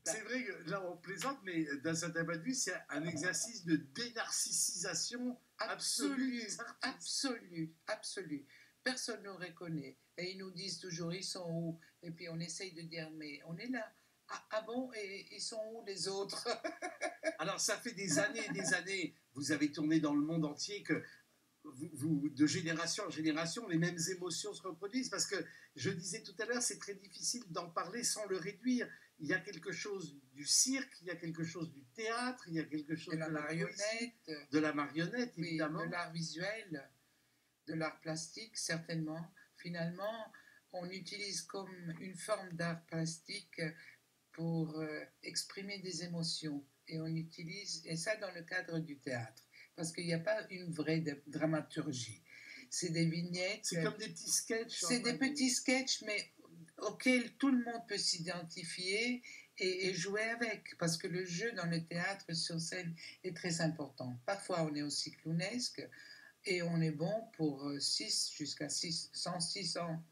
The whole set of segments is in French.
C'est vrai que là on plaisante, mais d'un certain point de vue, c'est un exercice de dénarcissisation absolue Absolu, des artistes. absolu, absolu. Personne ne nous reconnaît. Et ils nous disent toujours, ils sont où? Et puis on essaye de dire, mais on est là. Ah, ah bon? Et ils sont où les autres? Alors ça fait des années et des années, vous avez tourné dans le monde entier, que de génération en génération, les mêmes émotions se reproduisent, parce que je disais tout à l'heure, c'est très difficile d'en parler sans le réduire. Il y a quelque chose du cirque, il y a quelque chose du théâtre, il y a quelque chose De la de la poésie, marionnette, de la marionnette, oui, évidemment. de l'art visuel, de l'art plastique, certainement. Finalement, on utilise comme une forme d'art plastique pour exprimer des émotions. Et on utilise, et ça dans le cadre du théâtre, parce qu'il n'y a pas une vraie dramaturgie. C'est des vignettes. C'est comme des petits sketchs. C'est des petits sketchs, mais auxquels tout le monde peut s'identifier et jouer avec, parce que le jeu dans le théâtre sur scène est très important. Parfois, on est aussi clownesque et on est bon pour 6 jusqu'à 600 ans.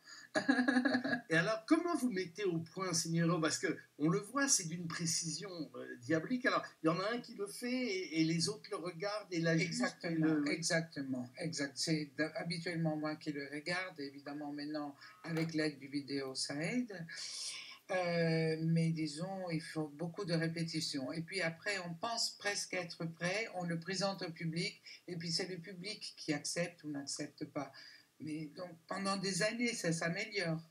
Et alors, comment vous mettez au point Signero? Parce qu'on le voit, c'est d'une précision diabolique. Alors, il y en a un qui le fait et les autres le regardent et l'ajustent. Exactement, exactement, exact. C'est habituellement moi qui le regarde. Évidemment, maintenant, avec l'aide du vidéo, ça aide. Mais disons, il faut beaucoup de répétitions. Et puis après, on pense presque être prêt, on le présente au public, et puis c'est le public qui accepte ou n'accepte pas. Mais donc, pendant des années, ça s'améliore.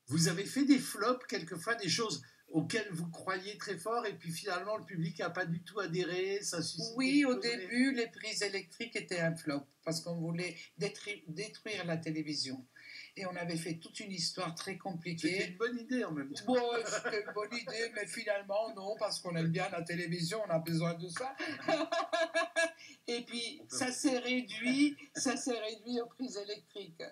Vous avez fait des flops, quelquefois, des choses auxquelles vous croyez très fort, et puis finalement, le public n'a pas du tout adhéré, ça suscite. Oui, au début, les prises électriques étaient un flop, parce qu'on voulait détruire la télévision. Et on avait fait toute une histoire très compliquée. C'était une bonne idée en même temps. Bon, c'était une bonne idée, mais finalement, non, parce qu'on aime bien la télévision, on a besoin de ça. Et puis, ça s'est réduit aux prises électriques.